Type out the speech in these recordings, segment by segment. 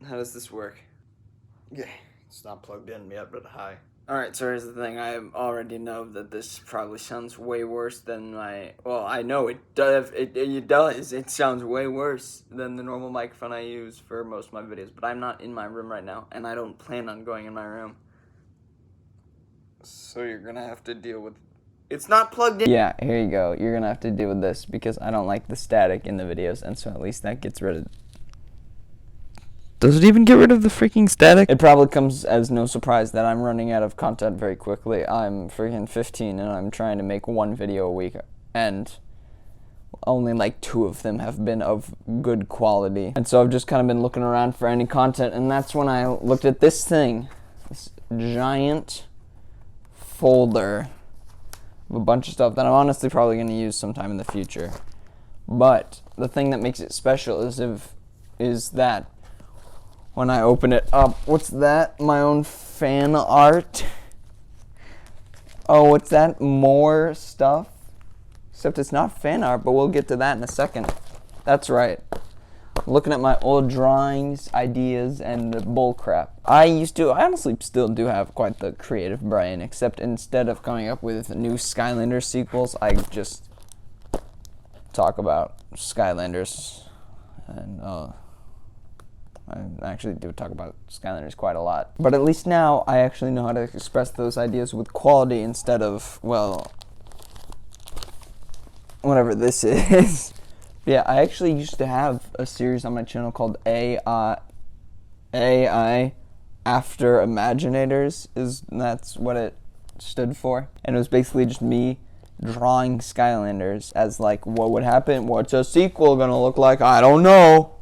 How does this work? Yeah, it's not plugged in yet, but hi. Alright, so here's the thing. I already know that this probably sounds way worse than my... Well, I know it does. It does. It sounds way worse than the normal microphone I use for most of my videos. But I'm not in my room right now, and I don't plan on going in my room. So you're gonna have to deal with... It's not plugged in. Yeah, here you go. You're gonna have to deal with this because I don't like the static in the videos, and so at least that gets rid of... Does it even get rid of the freaking static? It probably comes as no surprise that I'm running out of content very quickly. I'm freaking 15 and I'm trying to make one video a week, and only like 2 of them have been of good quality. And so I've just kind of been looking around for any content, and that's when I looked at this thing. This giant folder of a bunch of stuff that I'm honestly probably going to use sometime in the future. But the thing that makes it special is that when I open it up, what's that? My own fan art. Oh, what's that? More stuff? Except it's not fan art, but we'll get to that in a second. That's right. Looking at my old drawings, ideas, and bullcrap. I honestly still do have quite the creative brain, except instead of coming up with new Skylanders sequels, I just talk about Skylanders. And, I actually do talk about Skylanders quite a lot. But at least now, I actually know how to express those ideas with quality instead of, well, whatever this is. Yeah, I actually used to have a series on my channel called AI After Imaginators. That's what it stood for. And it was basically just me drawing Skylanders as like, what would happen? What's a sequel gonna look like? I don't know.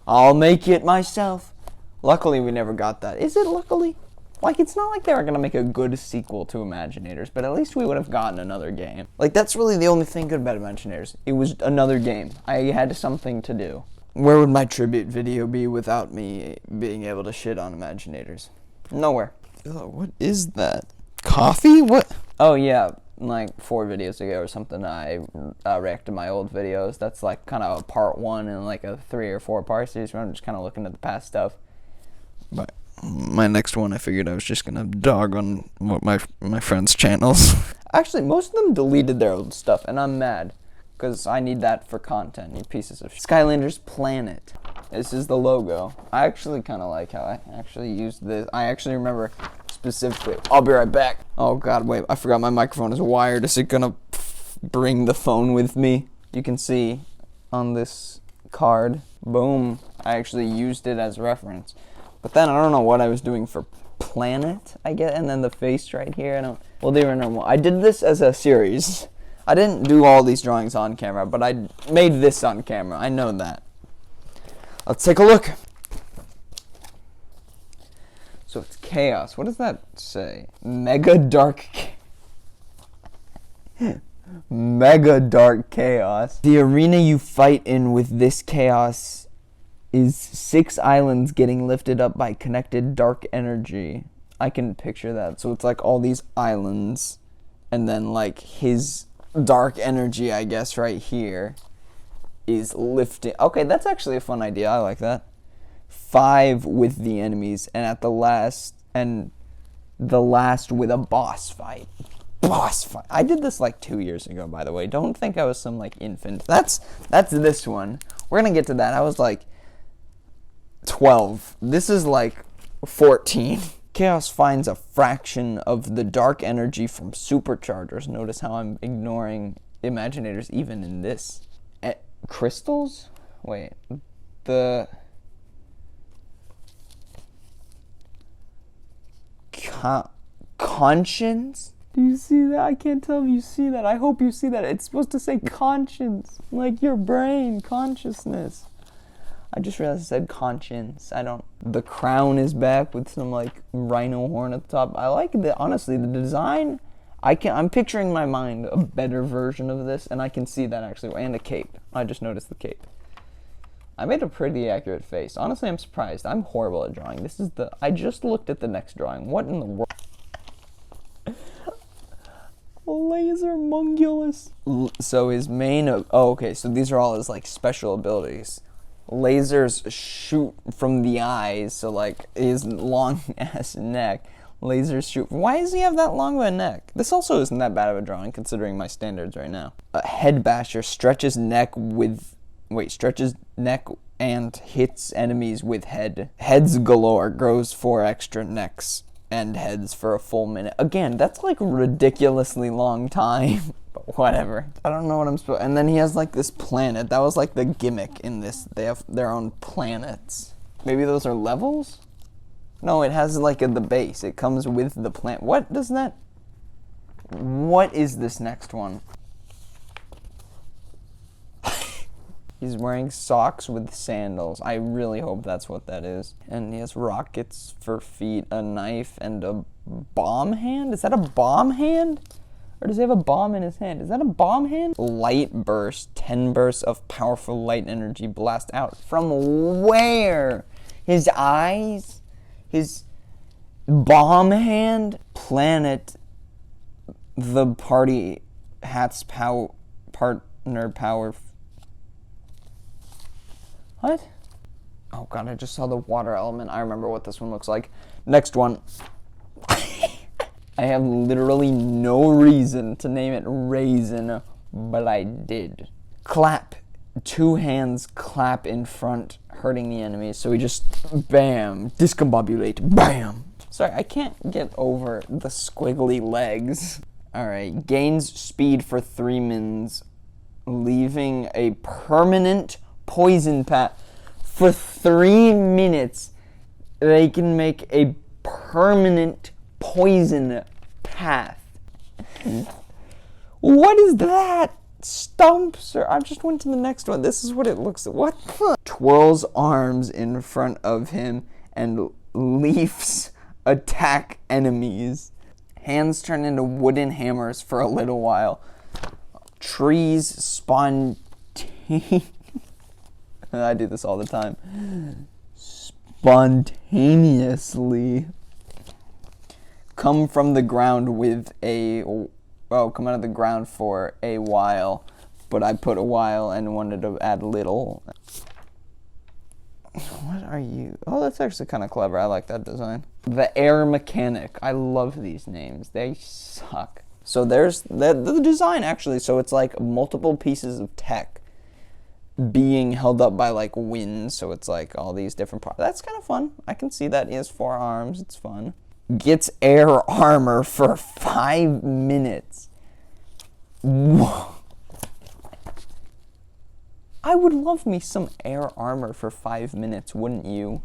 I'll make it myself. Luckily, we never got that. Is it luckily? Like, it's not like they were going to make a good sequel to Imaginators, but at least we would have gotten another game. Like, that's really the only thing good about Imaginators. It was another game. I had something to do. Where would my tribute video be without me being able to shit on Imaginators? Nowhere. What is that? Coffee? What? Oh, yeah. Like 4 videos ago or something, I reacted my old videos. That's like kind of a part 1 and like a 3 or 4 part series where I'm just kind of looking at the past stuff. But my next one, I figured I was just gonna dog on my friends' channels. Actually, most of them deleted their old stuff, and I'm mad because I need that for content. You pieces of Skylanders Planet. This is the logo. I actually kind of like how I actually used this. I actually remember specifically. I'll be right back. Oh god, wait, I forgot my microphone is wired. Is it gonna bring the phone with me? You can see on this card. Boom. I actually used it as reference. But then I don't know what I was doing for Planet, I guess, and then the face right here. Well, they were normal. I did this as a series. I didn't do all these drawings on camera, but I made this on camera. I know that. Let's take a look. So it's chaos. What does that say? Mega dark chaos. The arena you fight in with this chaos is 6 islands getting lifted up by connected dark energy. I can picture that. So it's like all these islands, and then like his dark energy, I guess, right here is lifting. Okay, that's actually a fun idea. I like that. 5 with the enemies, and at the last with a boss fight. I did this like 2 years ago, by the way. Don't think I was some like infant. That's this one. We're gonna get to that. I was like 12. This is like 14. Chaos finds a fraction of the dark energy from superchargers. Notice how I'm ignoring Imaginators even in this. Crystals? Wait. The conscience? Do you see that? I can't tell if you see that. I hope you see that. It's supposed to say conscience. Like your brain, consciousness. I just realized I said conscience. The crown is back with some like rhino horn at the top. I like honestly, the design I'm picturing in my mind a better version of this, and I can see that actually, and a cape. I just noticed the cape. I made a pretty accurate face. Honestly, I'm surprised. I'm horrible at drawing. I just looked at the next drawing. What in the world? Laser Mungulus. So his main, okay, so these are all his, like, special abilities. Lasers shoot from the eyes, so, like, his long-ass neck. Lasers shoot. Why does he have that long of a neck? This also isn't that bad of a drawing, considering my standards right now. A head basher stretches neck and hits enemies with head. Heads galore, grows 4 extra necks and heads for a full minute. Again, that's like ridiculously long time. But whatever. I don't know what I'm supposed. And then he has like this planet. That was like the gimmick in this. They have their own planets. Maybe those are levels? No, it has like the base. It comes with the planet. What does that? What is this next one? He's wearing socks with sandals. I really hope that's what that is. And he has rockets for feet, a knife, and a bomb hand? Is that a bomb hand? Or does he have a bomb in his hand? Is that a bomb hand? Light burst. 10 bursts of powerful light energy blast out. From where? His eyes? His bomb hand? Planet. The party hat's partner power. What? Oh god, I just saw the water element. I remember what this one looks like. Next one. I have literally no reason to name it Raisin, but I did. Clap. 2 hands clap in front, hurting the enemy. So we just, bam, discombobulate, bam. Sorry, I can't get over the squiggly legs. Alright, gains speed for 3 mins, leaving a permanent poison path. For 3 minutes, they can make a permanent poison path. What is that? Stumps? Or I just went to the next one. This is what it looks like. What the? Twirls arms in front of him and leaves attack enemies. Hands turn into wooden hammers for a little while. Trees I do this all the time. Spontaneously come from the ground with come out of the ground for a while, but I put a while and wanted to add little. What are you? Oh, that's actually kind of clever. I like that design. The Air Mechanic. I love these names. They suck. So there's the design actually. So it's like multiple pieces of tech being held up by like wind, so it's like all these different parts. That's kind of fun. I can see that. He has 4 arms. It's fun. Gets air armor for 5 minutes. Whoa. I would love me some air armor for 5 minutes, wouldn't you?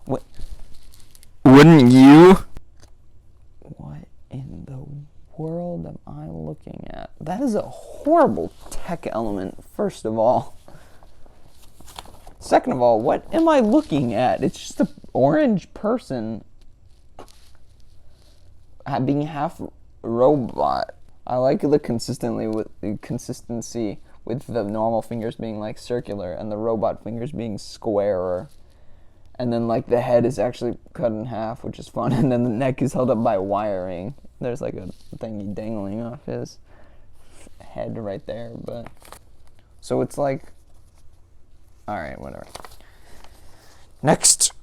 What? Wouldn't you? What in the world am I looking at? That is a horrible tech element, first of all. Second of all, what am I looking at? It's just an orange person being half robot. I like the consistency with the normal fingers being like circular and the robot fingers being squarer. And then like the head is actually cut in half, which is fun. And then the neck is held up by wiring. There's like a thingy dangling off his head right there. But so it's like, alright, whatever. Next.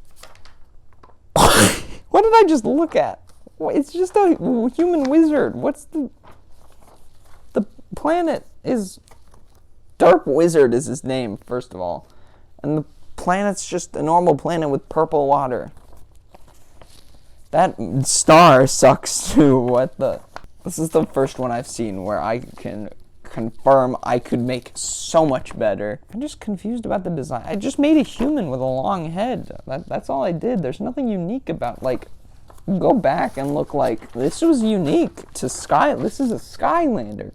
What did I just look at? It's just a human wizard. What's the planet is... Dark Wizard is his name, first of all. And the planet's just a normal planet with purple water. That star sucks too. What the... This is the first one I've seen where I can confirm I could make so much better. I'm just confused about the design. I just made a human with a long head. That's all I did. There's nothing unique about, like, go back and look like, this was unique to this is a Skylander.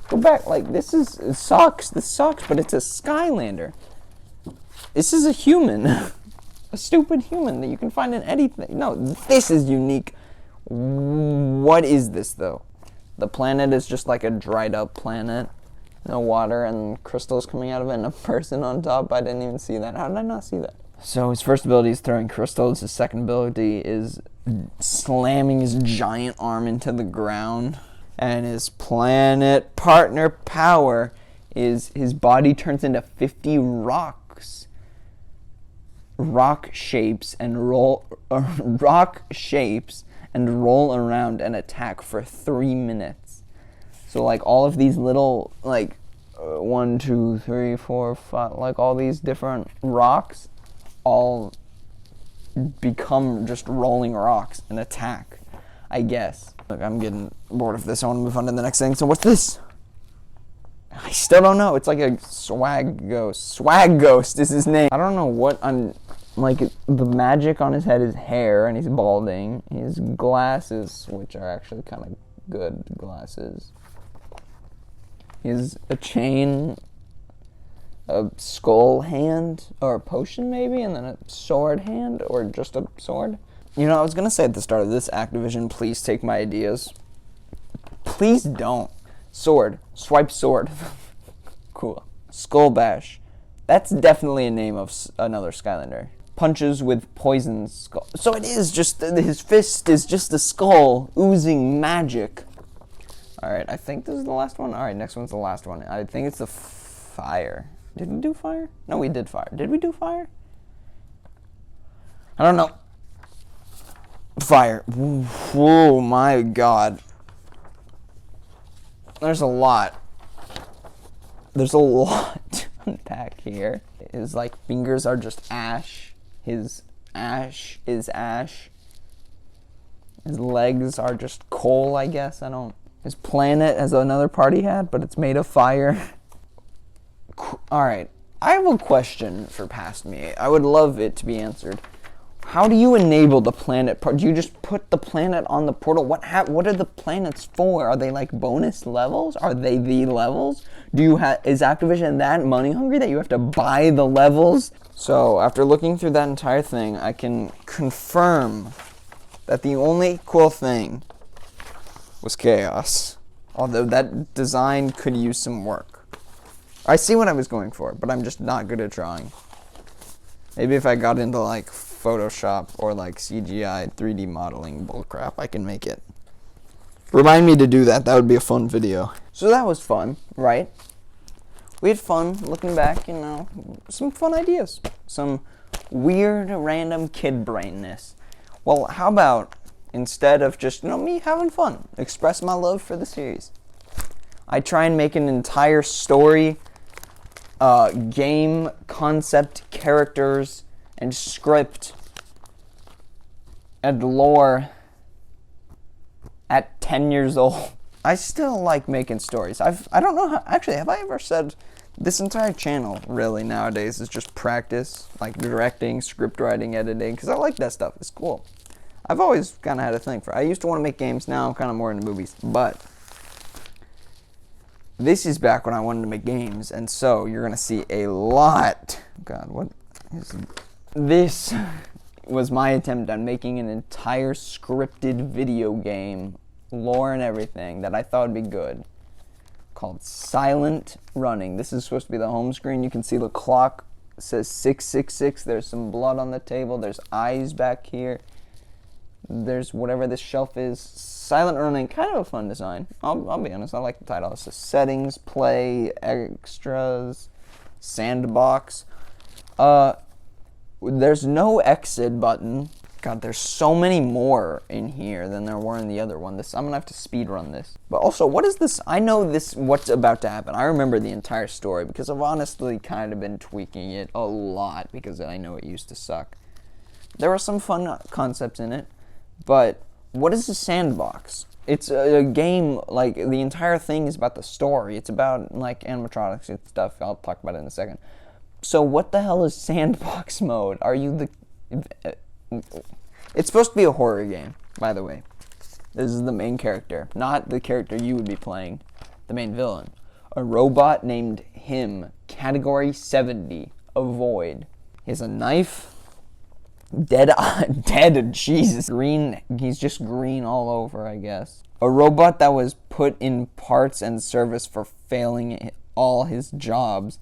Go back, like, this sucks, but it's a Skylander. This is a human. A stupid human that you can find in anything. No, this is unique. What is this, though? The planet is just like a dried up planet. No water and crystals coming out of it and a person on top. I didn't even see that. How did I not see that? So his first ability is throwing crystals. His second ability is slamming his giant arm into the ground. And his planet partner power is his body turns into 50 rocks. Rock shapes and roll around and attack for 3 minutes. So like all of these little like 1, 2, 3, 4, 5, like all these different rocks all become just rolling rocks and attack, I guess. Look, I'm getting bored of this. I want to move on to the next thing. So what's this? I still don't know. It's like a swag ghost. Swag ghost is his name. I don't know what I'm like. The magic on his head is hair, and he's balding. His glasses, which are actually kind of good glasses. He has a chain, a skull hand, or a potion maybe, and then a sword hand, or just a sword. You know, I was gonna say at the start of this, Activision, please take my ideas. Please don't. Sword. Swipe sword. Cool. Skull bash. That's definitely a name of another Skylander. Punches with poison skull. So it is just, his fist is just a skull oozing magic. Alright, I think this is the last one. Alright, next one's the last one. I think it's the fire. Did we do fire? No, we did fire. Did we do fire? I don't know. Fire. Whoa, my god. There's a lot. There's a lot to unpack here. His like fingers are just ash. His ash is ash. His legs are just coal, I guess. His planet has another party hat, but it's made of fire. Alright, I have a question for Past Me. I would love it to be answered. How do you enable the planet part? Do you just put the planet on the portal? What are the planets for? Are they like bonus levels? Are they the levels? Is Activision that money hungry that you have to buy the levels? So after looking through that entire thing, I can confirm that the only cool thing was chaos. Although that design could use some work. I see what I was going for, but I'm just not good at drawing. Maybe if I got into like Photoshop or like CGI 3D modeling bullcrap, I can make it. Remind me to do that. That would be a fun video. So that was fun, right? We had fun looking back, you know, some fun ideas. Some weird, random kid brainness. Well, how about instead of just, you know, me having fun, express my love for the series, I try and make an entire story, game, concept, characters, and script and lore at 10 years old. I still like making stories. I don't know how, actually, have I ever said this entire channel really nowadays is just practice, like directing, script writing, editing, because I like that stuff. It's cool. I've always kind of had a thing for it. I used to want to make games, now I'm kind of more into movies, but this is back when I wanted to make games, and so you're going to see a lot. God, what is this? Was my attempt on making an entire scripted video game, lore and everything, that I thought would be good, called Silent Running. This is supposed to be the home screen. You can see the clock says 666. There's some blood on the table. There's eyes back here. There's whatever this shelf is. Silent Running, kind of a fun design. I'll be honest, I like the title. It says settings, play, extras, sandbox. There's no exit button. God, there's so many more in here than there were in the other one. I'm gonna have to speed run this. But also, what is this? I know what's about to happen. I remember the entire story because I've honestly kind of been tweaking it a lot because I know it used to suck. There were some fun concepts in it, but what is a sandbox? It's a game, like, the entire thing is about the story. It's about, like, animatronics and stuff. I'll talk about it in a second. So what the hell is sandbox mode? Are you It's supposed to be a horror game, by the way. This is the main character, not the character you would be playing, the main villain. A robot named him, category 70, avoid. He has a knife, Dead, dead, Jesus. Green, he's just green all over, I guess. A robot that was put in parts and service for failing all his jobs.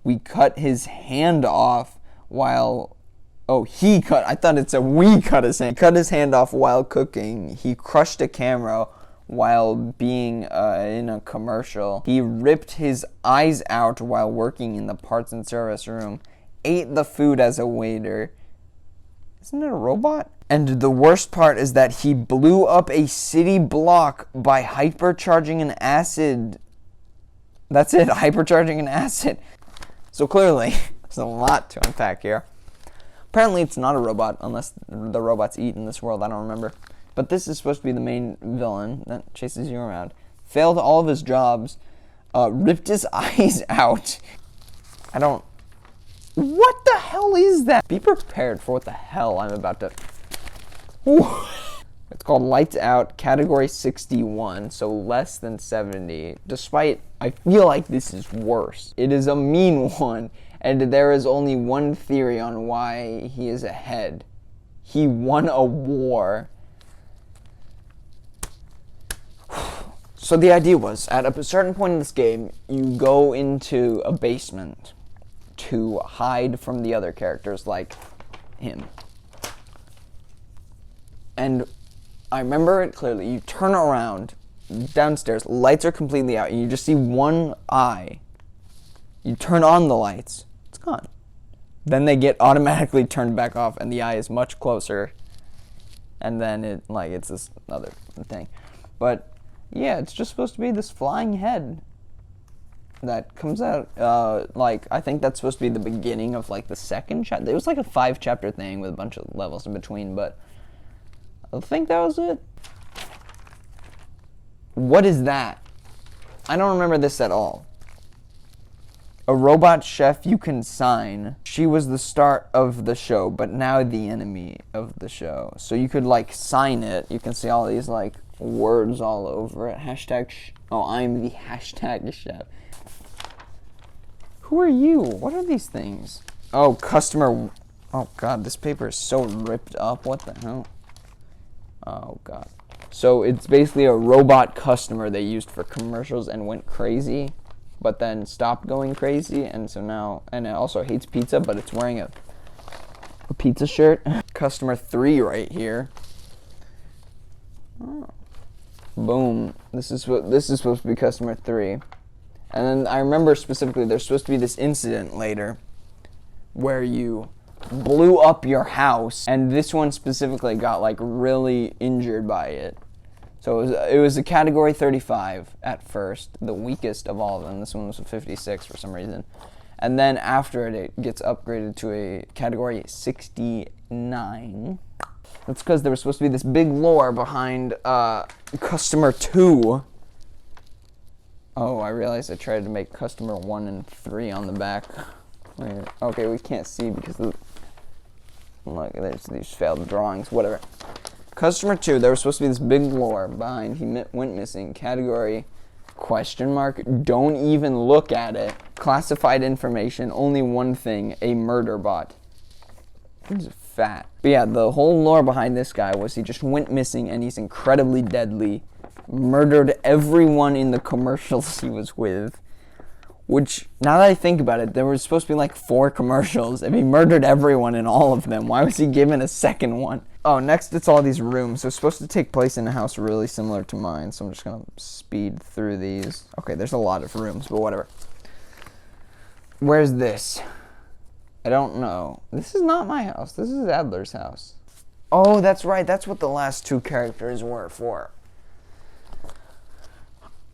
We cut his hand off while... Oh, he cut... I thought it said we cut his hand. Cut his hand off while cooking. He crushed a camera while being in a commercial. He ripped his eyes out while working in the parts and service room. Ate the food as a waiter. Isn't it a robot? And the worst part is that he blew up a city block by hypercharging an acid. That's it, hypercharging an acid. So clearly, there's a lot to unpack here. Apparently it's not a robot, unless the robots eat in this world, I don't remember. But this is supposed to be the main villain that chases you around. Failed all of his jobs, ripped his eyes out. What the hell is that? Be prepared for what the hell I'm about to... It's called Lights Out, category 61, so less than 70. Despite, I feel like this is worse. It is a mean one, and there is only one theory on why he is ahead. He won a war. So the idea was, at a certain point in this game, you go into a basement to hide from the other characters, like him. And I remember it clearly. You turn around, downstairs, lights are completely out, and you just see one eye. You turn on the lights, it's gone. Then they get automatically turned back off, and the eye is much closer. And then it's this other thing. But yeah, it's just supposed to be this flying head that comes out, I think that's supposed to be the beginning of, the second chapter. It was like a 5-chapter thing with a bunch of levels in between, but I think that was it. What is that? I don't remember this at all. A robot chef you can sign. She was the start of the show, but now the enemy of the show. So you could, sign it. You can see all these, words all over it. Hashtag, I'm the hashtag chef. Who are you? What are these things? Oh, customer. Oh, God, this paper is so ripped up. What the hell? Oh, God. So it's basically a robot customer they used for commercials and went crazy, but then stopped going crazy, and so now, and it also hates pizza, but it's wearing a pizza shirt. Customer 3 right here. Oh. Boom. This is supposed to be customer 3. And then I remember specifically there's supposed to be this incident later where you blew up your house, and this one specifically got really injured by it. So it was a category 35 at first, the weakest of all of them. This one was a 56 for some reason. And then after it gets upgraded to a category 69. That's because there was supposed to be this big lore behind customer 2. Oh, I realized I tried to make customer 1 and 3 on the back. Wait, okay, we can't see because look, there's these failed drawings, whatever. Customer 2, there was supposed to be this big lore behind he went missing. Category, ? Don't even look at it. Classified information, only one thing, a murder bot. He's fat. But yeah, the whole lore behind this guy was he just went missing and he's incredibly deadly. Murdered everyone in the commercials he was with. Which, now that I think about it, there was supposed to be 4 commercials. If he murdered everyone in all of them, why was he given a second one? Oh, next it's all these rooms. So it's supposed to take place in a house really similar to mine. So I'm just going to speed through these. Okay, there's a lot of rooms, but whatever. Where's this? I don't know. This is not my house. This is Adler's house. Oh, that's right. That's what the last 2 characters were for.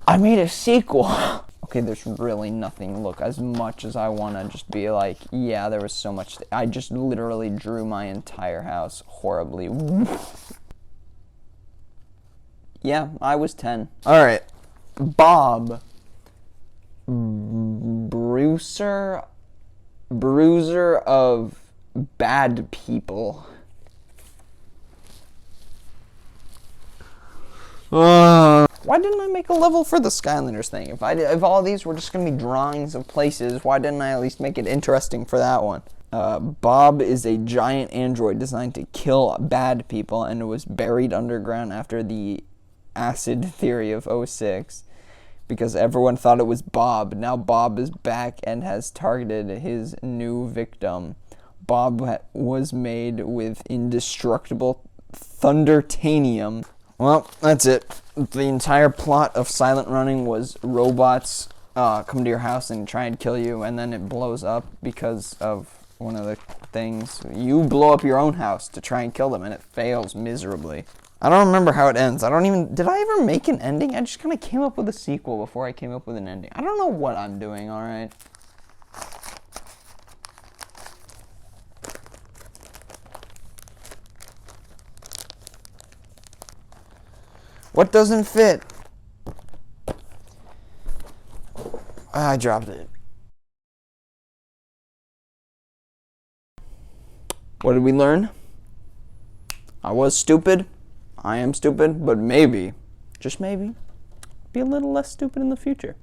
I made a sequel. Okay, there's really nothing. Look, as much as I want to just be yeah, there was so much. I just literally drew my entire house horribly. Yeah, I was 10. All right. Bob. Bruiser of bad people. Why didn't I make a level for the Skylanders thing? If all these were just going to be drawings of places, why didn't I at least make it interesting for that one? Bob is a giant android designed to kill bad people, and it was buried underground after the acid theory of '06 because everyone thought it was Bob. Now Bob is back and has targeted his new victim. Bob was made with indestructible thundertanium. Well, that's it. The entire plot of Silent Running was robots come to your house and try and kill you, and then it blows up because of one of the things. You blow up your own house to try and kill them, and it fails miserably. I don't remember how it ends. Did I ever make an ending? I just kind of came up with a sequel before I came up with an ending. I don't know what I'm doing, alright? What doesn't fit? I dropped it. What did we learn? I was stupid. I am stupid, but maybe, just maybe, be a little less stupid in the future.